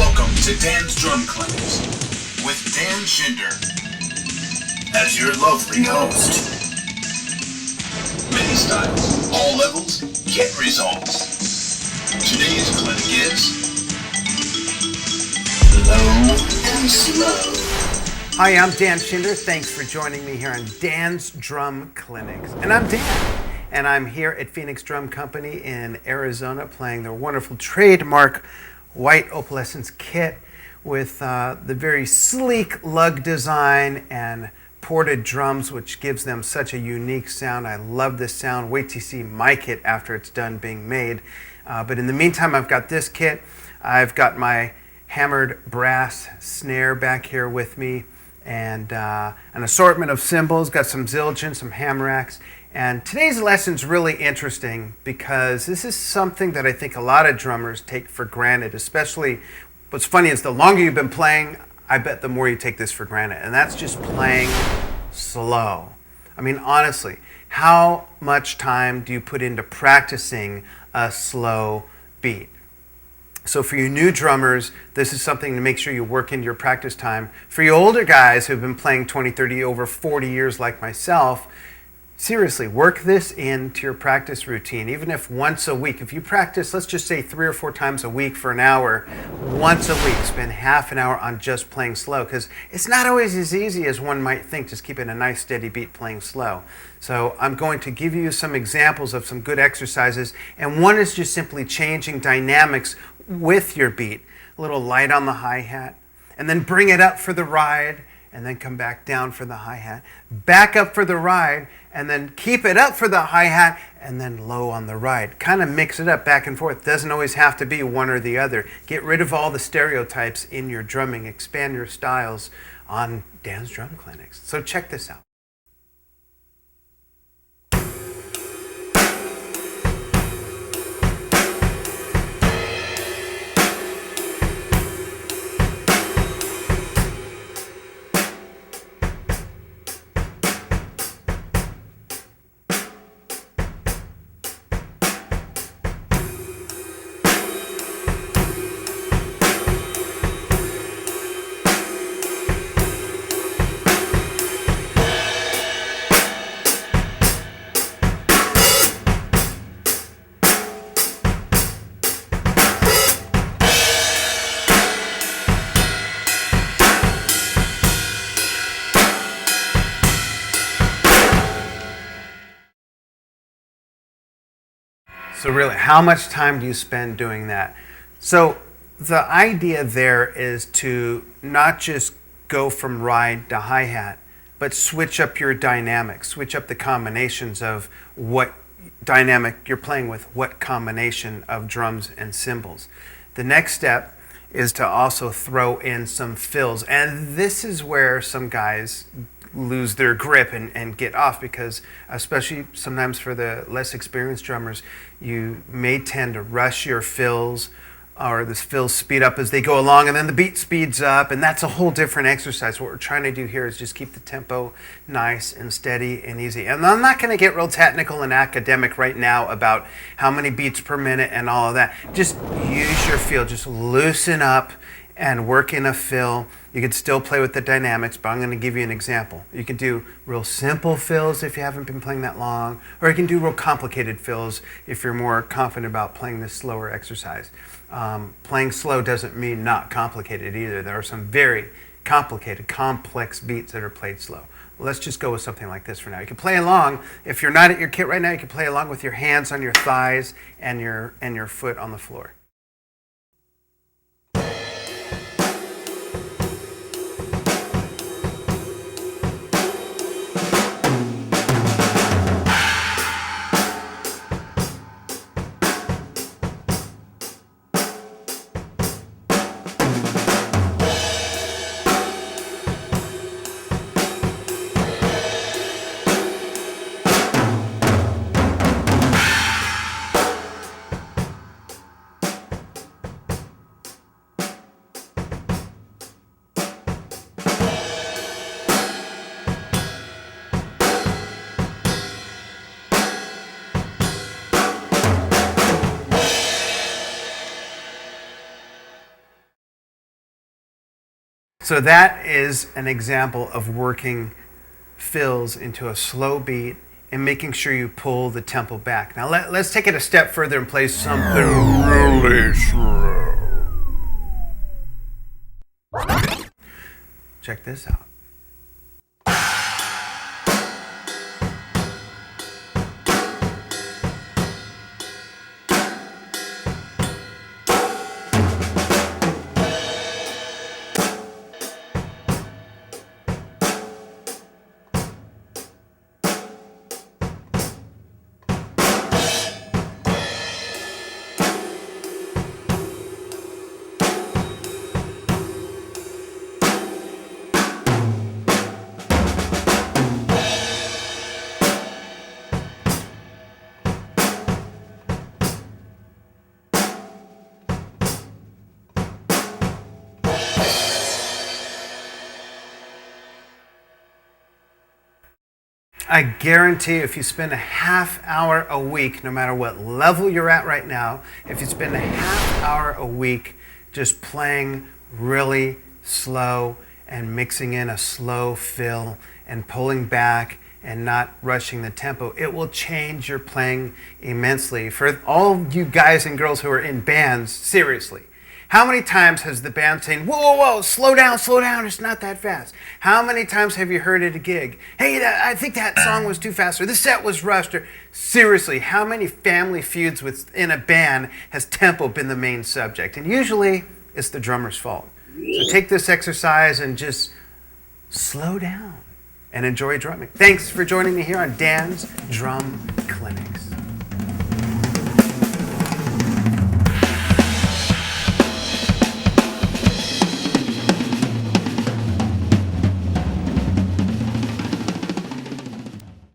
Welcome to Dan's Drum Clinics with Dan Schinder as your lovely host. Many styles, all levels, get results. Today's clinic is Low and Slow. Hi, I'm Dan Schinder. Thanks for joining me here on Dan's Drum Clinics. And I'm Dan. And I'm here at Phoenix Drum Company in Arizona playing their wonderful trademark white opalescence kit with the very sleek lug design and ported drums, which gives them such a unique sound. I love this sound. Wait to see my kit after it's done being made. But in the meantime, I've got this kit. I've got my hammered brass snare back here with me and an assortment of cymbals. Got some zildjian, some ham racks. And today's lesson is really interesting because this is something that I think a lot of drummers take for granted, especially what's funny is the longer you've been playing, I bet the more you take this for granted. And that's just playing slow. I mean, honestly, how much time do you put into practicing a slow beat? So for you new drummers, this is something to make sure you work into your practice time. For you older guys who've been playing 20, 30, over 40 years like myself, seriously, work this into your practice routine, even if once a week. If you practice, let's just say 3 or 4 times a week for an hour, once a week, spend half an hour on just playing slow, because it's not always as easy as one might think, just keeping a nice steady beat playing slow. So I'm going to give you some examples of some good exercises, and one is just simply changing dynamics with your beat. A little light on the hi-hat, and then bring it up for the ride, and then come back down for the hi-hat, back up for the ride, and then keep it up for the hi-hat, and then low on the ride. Kind of mix it up back and forth. Doesn't always have to be one or the other. Get rid of all the stereotypes in your drumming. Expand your styles on Dan's Drum Clinics. So check this out. So really, how much time do you spend doing that? So the idea there is to not just go from ride to hi-hat, but switch up your dynamics, switch up the combinations of what dynamic you're playing with, what combination of drums and cymbals. The next step is to also throw in some fills. And this is where some guys lose their grip and get off, because especially sometimes for the less experienced drummers, you may tend to rush your fills, or the fills speed up as they go along, and then the beat speeds up, and that's a whole different exercise. What we're trying to do here is just keep the tempo nice and steady and easy. And I'm not going to get real technical and academic right now about how many beats per minute and all of that. Just use your feel, just loosen up and work in a fill. You can still play with the dynamics, but I'm going to give you an example. You can do real simple fills if you haven't been playing that long, or you can do real complicated fills if you're more confident about playing this slower exercise. Playing slow doesn't mean not complicated either. There are some very complicated, complex beats that are played slow. Well, let's just go with something like this for now. You can play along. If you're not at your kit right now, you can play along with your hands on your thighs and your foot on the floor. So that is an example of working fills into a slow beat and making sure you pull the tempo back. Now let's take it a step further and play something really slow. Check this out. I guarantee if you spend a half hour a week, no matter what level you're at right now, if you spend a half hour a week just playing really slow and mixing in a slow fill and pulling back and not rushing the tempo, it will change your playing immensely. For all you guys and girls who are in bands, seriously, how many times has the band saying, whoa, whoa, whoa, slow down, it's not that fast? How many times have you heard at a gig, hey, I think that song was too fast, or this set was rushed, or seriously, how many family feuds within a band has tempo been the main subject? And usually, it's the drummer's fault. So take this exercise and just slow down and enjoy drumming. Thanks for joining me here on Dan's Drum Clinic.